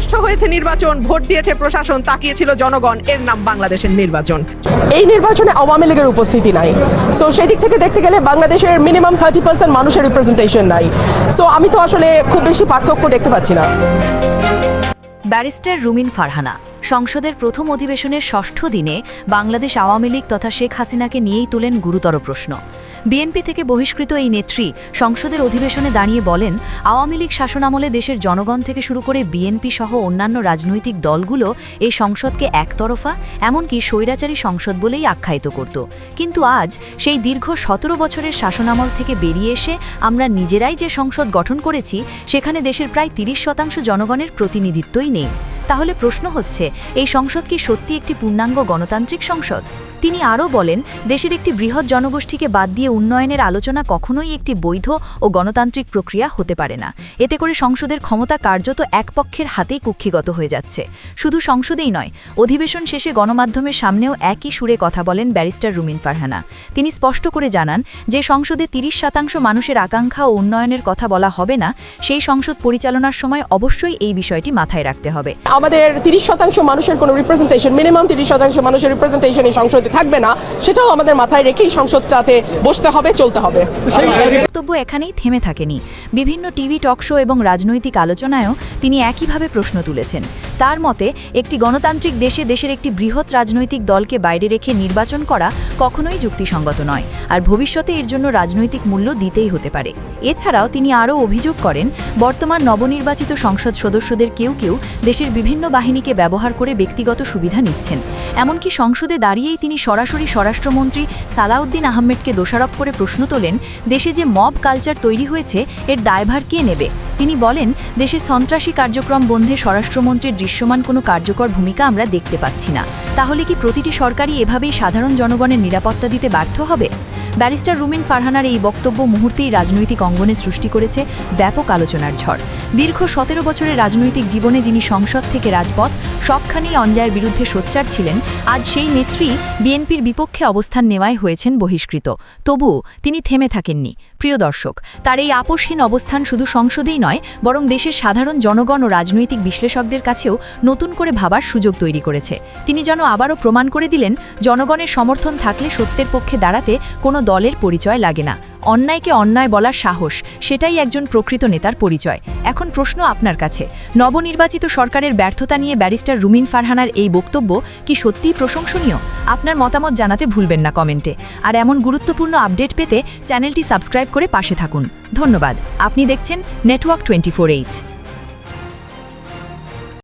সুষ্ঠু হয়েছে নির্বাচন, ভোট দিয়েছে প্রশাসন, তাকিয়েছিল জনগণ, এর নাম বাংলাদেশের নির্বাচন। এই নির্বাচনে আওয়ামী লীগের উপস্থিতি নাই। সো সেই দিক থেকে দেখতে গেলে বাংলাদেশের মিনিমাম 30% মানুষের রিপ্রেজেন্টেশন নাই। সো আমি তো আসলে খুব বেশি পার্থক্য দেখতে পাচ্ছি না। ব্যারিস্টার রুমিন ফারহানা সংসদের প্রথম অধিবেশনের ষষ্ঠ দিনে বাংলাদেশ আওয়ামী লীগ তথা শেখ হাসিনাকে নিয়েই তোলেন গুরুতর প্রশ্ন। বিএনপি থেকে বহিষ্কৃত এই নেত্রী সংসদের অধিবেশনে দাঁড়িয়ে বলেন, আওয়ামী লীগ শাসনামলে দেশের জনগণ থেকে শুরু করে বিএনপি সহ অন্যান্য রাজনৈতিক দলগুলো এই সংসদকে একতরফা এমনকি স্বৈরাচারী সংসদ বলেই আখ্যায়িত করত। কিন্তু আজ সেই দীর্ঘ 17 বছরের শাসনামল থেকে বেরিয়ে এসে আমরা নিজেরাই যে সংসদ গঠন করেছি সেখানে দেশের প্রায় 30% জনগণের প্রতিনিধিত্বই নেই। তাহলে প্রশ্ন হচ্ছে, এই সংসদ কি সত্যি একটি পূর্ণাঙ্গ গণতান্ত্রিক সংসদ? তিনি আরও বলেন, দেশের একটি বৃহৎ জনগোষ্ঠীকে বাদ দিয়ে উন্নয়নের আলোচনা কখনোই একটি বৈধ ও গণতান্ত্রিক প্রক্রিয়া হতে পারে না। এতে করে সংসদের ক্ষমতা কার্যত এক পক্ষের হাতেই কুক্ষিগত হয়ে যাচ্ছে। শুধু সংসদেই নয়, অধিবেশন শেষে গণমাধ্যমের সামনেও একই সুরে কথা বলেন ব্যারিস্টার রুমিন ফারহানা। তিনি স্পষ্ট করে জানান, যে সংসদে 30% মানুষের আকাঙ্ক্ষা ও উন্নয়নের কথা বলা হবে না, সেই সংসদ পরিচালনার সময় অবশ্যই এই বিষয়টি মাথায় রাখতে হবে। আমাদের 30% মানুষের কোনো রিপ্রেজেন্টেশন, মিনিমাম 30% মানুষের রিপ্রেজেন্টেশন এই সংসদে থাকবে না, সেটাও আমাদের মাথায় রেখেই সংসদটাতে বসতে হবে, চলতে হবে। বক্তব্য এখানেই থেমে থাকেনি। বিভিন্ন টিভি টক শো এবং রাজনৈতিক আলোচনায়ও তিনি একইভাবে প্রশ্ন তুলেছেন। তার মতে, একটি গণতান্ত্রিক দেশে দেশের একটি বৃহৎ রাজনৈতিক দলকে বাইরে রেখে নির্বাচন করা কখনোই যুক্তিসঙ্গত নয়, আর ভবিষ্যতে এর জন্য রাজনৈতিক মূল্য দিতেই হতে পারে। এছাড়াও তিনি আরও অভিযোগ করেন, বর্তমান নবনির্বাচিত সংসদ সদস্যদের কেউ কেউ দেশের বিভিন্ন বাহিনীকে ব্যবহার করে ব্যক্তিগত সুবিধা নিচ্ছেন। এমনকি সংসদে দাঁড়িয়েই তিনি সরাসরি স্বরাষ্ট্রমন্ত্রী সালাউদ্দিন আহমেদকে দোষারোপ করে প্রশ্ন তোলেন, দেশে যে মব কালচার তৈরি হয়েছে এর দায়ভার কে নেবে? তিনি বলেন, দেশে সন্ত্রাসী কার্যক্রম বন্ধে স্বরাষ্ট্রমন্ত্রীর দৃশ্যমান কোনো কার্যকর ভূমিকা আমরা দেখতে পাচ্ছি না। তাহলে কি প্রতিটি সরকারই এভাবেই সাধারণ জনগণের নিরাপত্তা দিতে ব্যর্থ হবে? ব্যারিস্টার রুমিন ফারহানার এই বক্তব্য মুহূর্তেই রাজনৈতিক অঙ্গনে সৃষ্টি করেছে ব্যাপক আলোচনার ঝড়। দীর্ঘ 17 বছরের রাজনৈতিক জীবনে যিনি সংসদ থেকে রাজপথ সবখানেই অন্যায়ের বিরুদ্ধে সোচ্চার ছিলেন, আজ সেই নেত্রী বিএনপির বিপক্ষে অবস্থান নেওয়ায় হয়েছেন বহিষ্কৃত। তবুও তিনি থেমে থাকেননি। প্রিয় দর্শক, তার এই আপোষহীন অবস্থান শুধু সংসদেই নয়, বরং দেশের সাধারণ জনগণ ও রাজনৈতিক বিশ্লেষকদের কাছেও নতুন করে ভাবার সুযোগ তৈরি করেছে। তিনি যেন আবারও প্রমাণ করে দিলেন, জনগণের সমর্থন থাকলে সত্যের পক্ষে দাঁড়াতে কোনো দলের পরিচয় লাগে না। অন্যায়কে অন্যায় বলার সাহস, সেটাই একজন প্রকৃত নেতার পরিচয়। এখন প্রশ্ন আপনার কাছে, নবনির্বাচিত সরকারের ব্যর্থতা নিয়ে ব্যারিস্টার রুমিন ফারহানার এই বক্তব্য কি সত্যিই প্রশংসনীয়? আপনার মতামত জানাতে ভুলবেন না কমেন্টে। আর এমন গুরুত্বপূর্ণ আপডেট পেতে চ্যানেলটি সাবস্ক্রাইব করে পাশে থাকুন। ধন্যবাদ। আপনি দেখছেন নেটওয়ার্ক 24H।